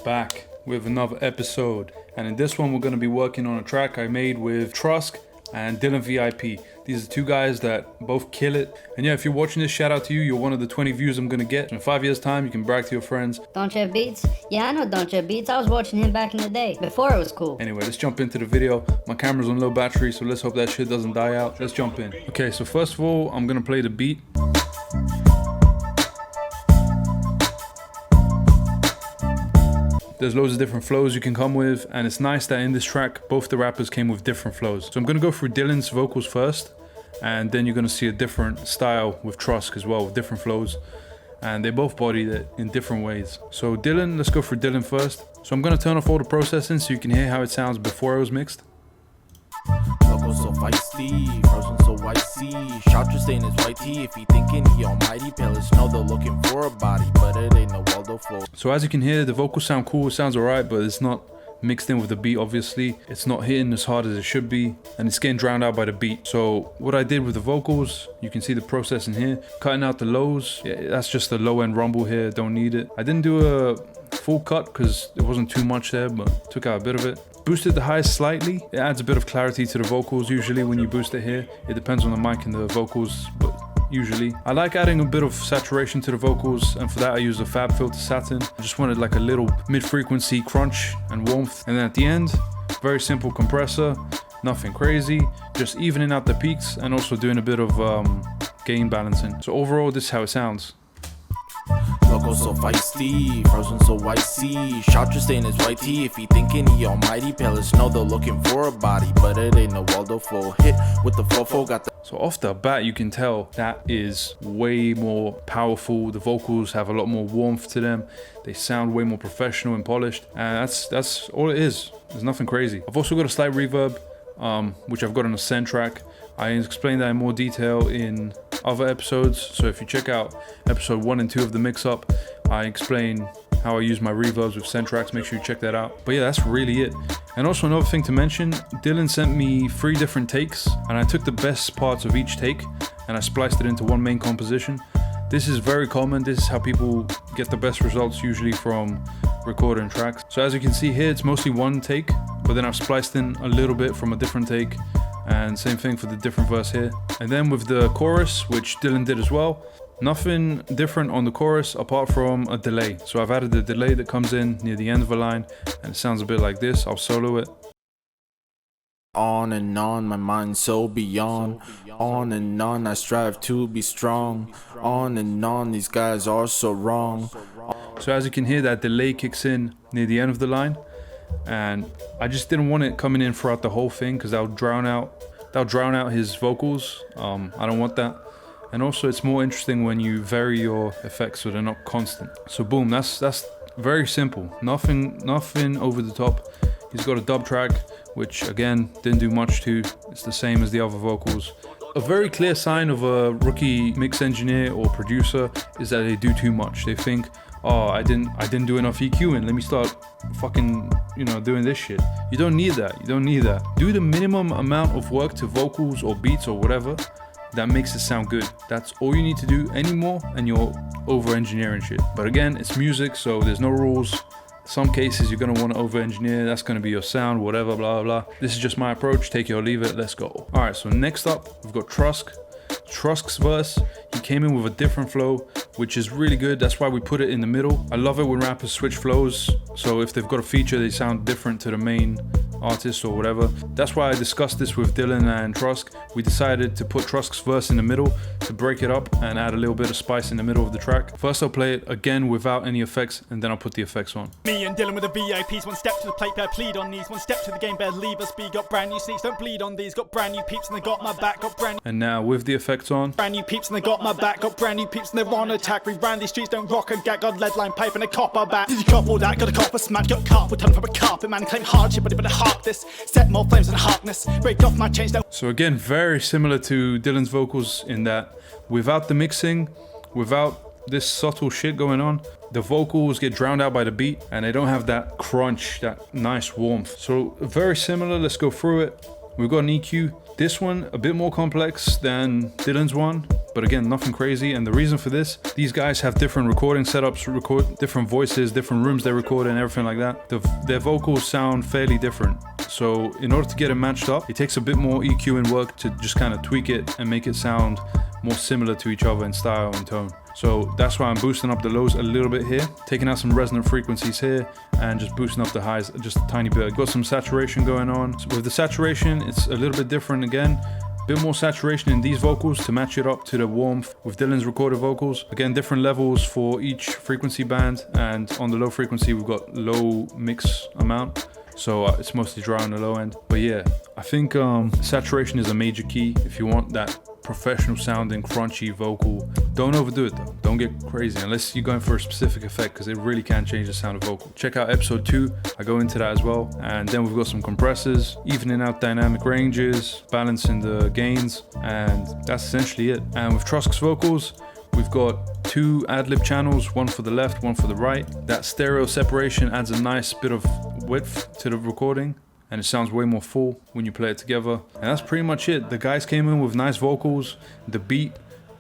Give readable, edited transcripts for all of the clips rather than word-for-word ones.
back with another episode, and in this one we're going to be working on a track I made with Trusc and DylanVIP. These are two guys that both kill it. And yeah, if you're watching this, shout out to you. You're one of the 20 views I'm gonna get. In 5 years time, you can brag to your friends. donchev.beats? Yeah, I know donchev.beats. I was watching him back in the day, before it was cool. Anyway, let's jump into the video. My camera's on low battery, so let's hope that shit doesn't die out. Let's jump in. Okay, so first of all, I'm gonna play the beat. There's loads of different flows you can come with, and it's nice that in this track, both the rappers came with different flows. So I'm gonna go through Dylan's vocals first, and then you're gonna see a different style with Trusc as well, with different flows. And they both bodied it in different ways. So Dylan, let's go for Dylan first. So I'm gonna turn off all the processing so you can hear how it sounds before it was mixed. Loco so feisty, frozen so icy. Shot your stain is white tea. If he thinking he almighty, pale as snow, they're looking for a body, but it ain't no Waldo full. So as you can hear, the vocals sound cool, it sounds alright, but it's not mixed in with the beat, obviously. It's not hitting as hard as it should be, and it's getting drowned out by the beat. So what I did with the vocals, you can see the processing here. Cutting out the lows, yeah, that's just the low end rumble here, don't need it. I didn't do a full cut because there wasn't too much there, but took out a bit of it. Boosted the highs slightly. It adds a bit of clarity to the vocals usually when you boost it here. It depends on the mic and the vocals, but usually. I like adding a bit of saturation to the vocals, and for that I use a FabFilter Satin. I just wanted like a little mid-frequency crunch and warmth. And then at the end, very simple compressor, nothing crazy, just evening out the peaks and also doing a bit of gain balancing. So overall, this is how it sounds. Loco so feisty, frozen so icy. Shot your stain is white tea. If he thinking he almighty, pale as snow, they're looking for a body, but it ain't no Waldo full. Hit with the fofo, got the. So off the bat, you can tell that is way more powerful. The vocals have a lot more warmth to them. They sound way more professional and polished, and that's all it is. There's nothing crazy. I've also got a slight reverb, which I've got on a Send track. I explained that in more detail in other episodes, so if you check out episode 1 and 2 of the Mixup, I explain how I use my reverbs with Send tracks. Make sure you check that out. But yeah, that's really it. And also another thing to mention, Dylan sent me 3 different takes, and I took the best parts of each take and I spliced it into one main composition. This is very common. This is how people get the best results usually from recording tracks. So as you can see here, it's mostly one take, but then I've spliced in a little bit from a different take, and same thing for the different verse here. And then with the chorus, which Dylan did as well, nothing different on the chorus apart from a delay. So I've added the delay that comes in near the end of a line, and it sounds a bit like this. I'll solo it. On and on, my mind so beyond. On and on, I strive to be strong. On and on, these guys are so wrong. So as you can hear, that delay kicks in near the end of the line, and I just didn't want it coming in throughout the whole thing because that'll drown out his vocals. I don't want that. And also it's more interesting when you vary your effects so they're not constant. So boom, that's very simple. Nothing over the top. He's got a dub track, which again didn't do much to. It's the same as the other vocals. A very clear sign of a rookie mix engineer or producer is that they do too much. They think, oh, I didn't do enough EQing, let me start fucking, doing this shit. You don't need that. Do the minimum amount of work to vocals or beats or whatever that makes it sound good. That's all you need to do. Any more and you're over engineering shit. But again, it's music, so there's no rules. Some cases you're gonna want to over engineer, that's gonna be your sound, whatever, blah blah. This is just my approach, take it or leave it, let's go. All right, so next up we've got Trusc's verse. He came in with a different flow, which is really good. That's why we put it in the middle. I love it when rappers switch flows, so if they've got a feature they sound different to the main artist or whatever. That's why I discussed this with Dylan and Trusc. We decided to put Trusc's verse in the middle to break it up and add a little bit of spice in the middle of the track. First I'll play it again without any effects, and then I'll put the effects on. Me and Dylan with the VIPs, one step to the plate, bear plead on these. One step to the game, bear leave us be. Got brand new sneaks, don't bleed on these. Got brand new peeps and they got my back. Got brand And now with the effects on. Brand new peeps and they got my back. Got brand new peeps and they're on attack. We ran these streets, don't rock and gag. Got lead line pipe and a copper back. Did you cop all that? Got a copper smack. Got carpet ton from a carpet man. Claim hardship, but it better hark this. Set more flames than harkness. Break off my chains down. So again, very similar to Dylan's vocals in that without the mixing, without this subtle shit going on, the vocals get drowned out by the beat and they don't have that crunch, that nice warmth. So very similar, let's go through it. We've got an EQ. This one a bit more complex than Dylan's one, but again, nothing crazy. And the reason for this, these guys have different recording setups, record different voices, different rooms they record in, everything like that. Their vocals sound fairly different. So in order to get it matched up, it takes a bit more EQ and work to just kind of tweak it and make it sound more similar to each other in style and tone. So that's why I'm boosting up the lows a little bit here, taking out some resonant frequencies here, and just boosting up the highs just a tiny bit. Got some saturation going on. So with the saturation, it's a little bit different again. Bit more saturation in these vocals to match it up to the warmth with Dylan's recorded vocals. Again, different levels for each frequency band, and on the low frequency we've got low mix amount, so it's mostly dry on the low end. But yeah, I think saturation is a major key if you want that professional sounding crunchy vocal. Don't overdo it though, don't get crazy unless you're going for a specific effect, because it really can change the sound of vocal. Check out episode 2, I go into that as well. And then we've got some compressors, evening out dynamic ranges, balancing the gains, and that's essentially it. And with Trusc's vocals, we've got 2 ad-lib channels, one for the left, one for the right. That stereo separation adds a nice bit of width to the recording, and it sounds way more full when you play it together. And that's pretty much it. The guys came in with nice vocals. The beat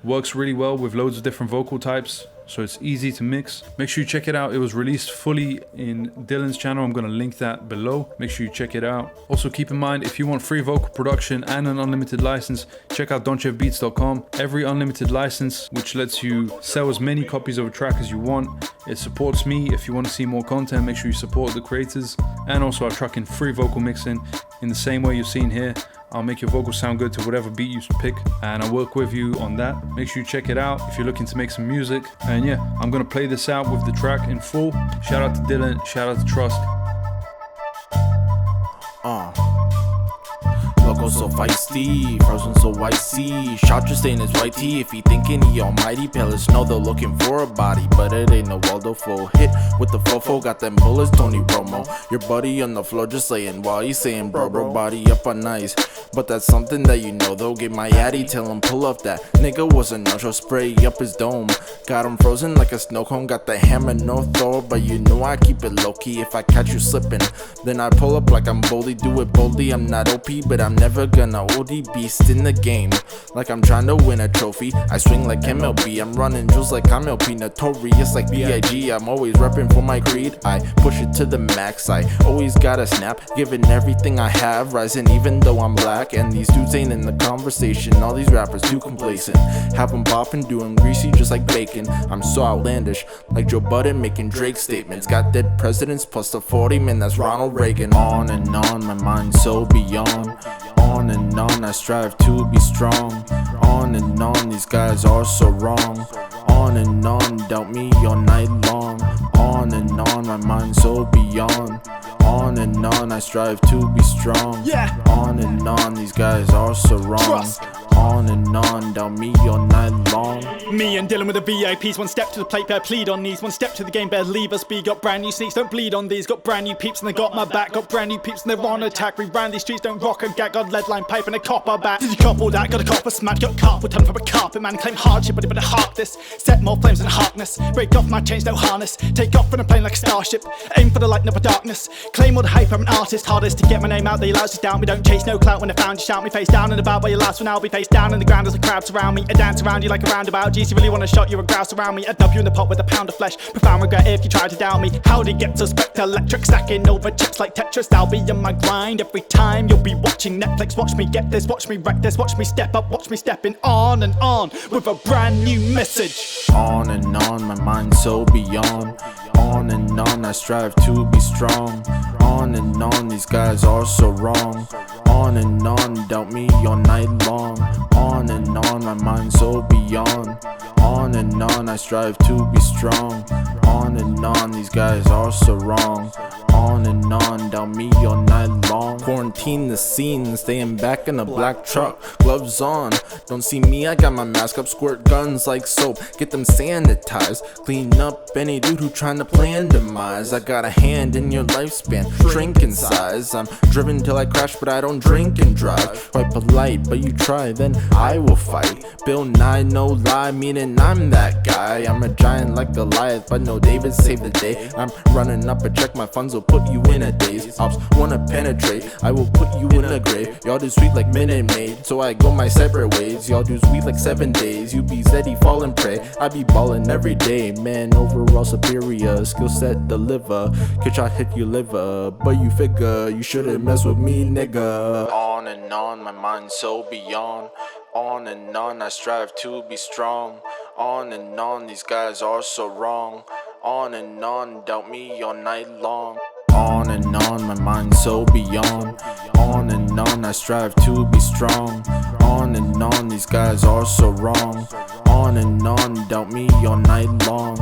works really well with loads of different vocal types, so it's easy to mix. Make sure you check it out. It was released fully in Dylan's channel. I'm gonna link that below. Make sure you check it out. Also keep in mind, if you want free vocal production and an unlimited license, check out donchev.beats.com. Every unlimited license, which lets you sell as many copies of a track as you want. It supports me. If you want to see more content, make sure you support the creators. And also I truck in free vocal mixing in the same way you're seeing here. I'll make your vocals sound good to whatever beat you pick, and I'll work with you on that. Make sure you check it out if you're looking to make some music. And yeah, I'm gonna play this out with the track in full. Shout out to Dylan, shout out to Trusc. Loco so feisty, frozen so icy. Shot just ain't his white tee. If he thinking he almighty, pillars know they're looking for a body, but it ain't no Waldo full hit with the fofo. Got them bullets, Tony Romo. Your buddy on the floor just laying while he's saying bro body up on ice. But that's something that you know though. Get my addy, tell him pull up that nigga was a no-show, spray up his dome. Got him frozen like a snow cone. Got the hammer, no Thor, but you know I keep it low key. If I catch you slipping, then I pull up like I'm boldly. Do it boldly, I'm not OP, but I'm never gonna OD. Beast in the game, like I'm trying to win a trophy. I swing like MLB, I'm running drills like I'm LP. Notorious like B.I.G, I'm always repping for my creed. I push it to the max, I always gotta snap, giving everything I have, rising even though I'm black. And these dudes ain't in the conversation, all these rappers too complacent. Have them popping, doing greasy just like bacon. I'm so outlandish, like Joe Budden making Drake statements. Got dead presidents plus the 40, man, that's Ronald Reagan. On and on, my mind so beyond. On and on, I strive to be strong. On and on, these guys are so wrong. On and on, doubt me all night long. On and on, my mind so beyond. On and on, I strive to be strong. Yeah. On and on, these guys are so wrong. Trust. On and on, down me all night long. Me and Dylan with the VIPs, one step to the plate, bear plead on knees. One step to the game, bear leave us be. Got brand new sneaks, don't bleed on these. Got brand new peeps and they got my back. Got brand new peeps and they're on attack. We ran these streets, don't rock and gag. Got lead line pipe and a copper back. Did you couple that? Got a copper smack. Got carpet ton from a carpet man. Claim hardship, but it better hark this. Set more flames than harkness. Break off my chains, no harness. Take off in a plane like a starship. Aim for the light, never darkness. Claim all the hype, I'm an artist. Hardest to get my name out there. Your lights just down me. Don't chase no clout when I found you. Shout me face down and about where your last one. I'll be face down in the ground as the crowd surround me. I dance around you like a roundabout. Geez, you really wanna shot, you're a grouse around me. I'd dump you in the pot with a pound of flesh. Profound regret if you try to doubt me. How'd it get so spectre-electric? Stacking over chips like Tetris. I'll be on my grind every time. You'll be watching Netflix. Watch me get this, watch me wreck this. Watch me step up, watch me stepping on and on with a brand new message. On and on, my mind so beyond. On and on, I strive to be strong. On and on, these guys are so wrong. On and on, doubt me all night long. On and on, my mind so beyond. On and on, I strive to be strong. On and on, these guys are so wrong. On and on, down me all night long. Quarantine the scene, staying back in a black truck. Gloves on, don't see me, I got my mask up. Squirt guns like soap, get them sanitized. Clean up any dude who tryna plan demise. I got a hand in your lifespan, shrink in size. I'm driven till I crash, but I don't drink and drive. Quite polite, but you try, then I will fight. Bill Nye, no lie, meaning I'm that guy. I'm a giant like Goliath, but no David saved the day. I'm running up a check, my funds will put you in a daze. Ops wanna penetrate, I will put you in a grave. Y'all do sweet like Minute Maid, so I go my separate ways. Y'all do sweet like 7 days, you be steady falling prey. I be ballin' every day, man, overall superior. Skill set deliver, catch I hit your liver. But you figure, you shouldn't mess with me, nigga. On and on, my mind's so beyond. On and on, I strive to be strong. On and on, these guys are so wrong. On and on, doubt me all night long. On and on, my mind's so beyond. On and on, I strive to be strong. On and on, these guys are so wrong. On and on, doubt me all night long.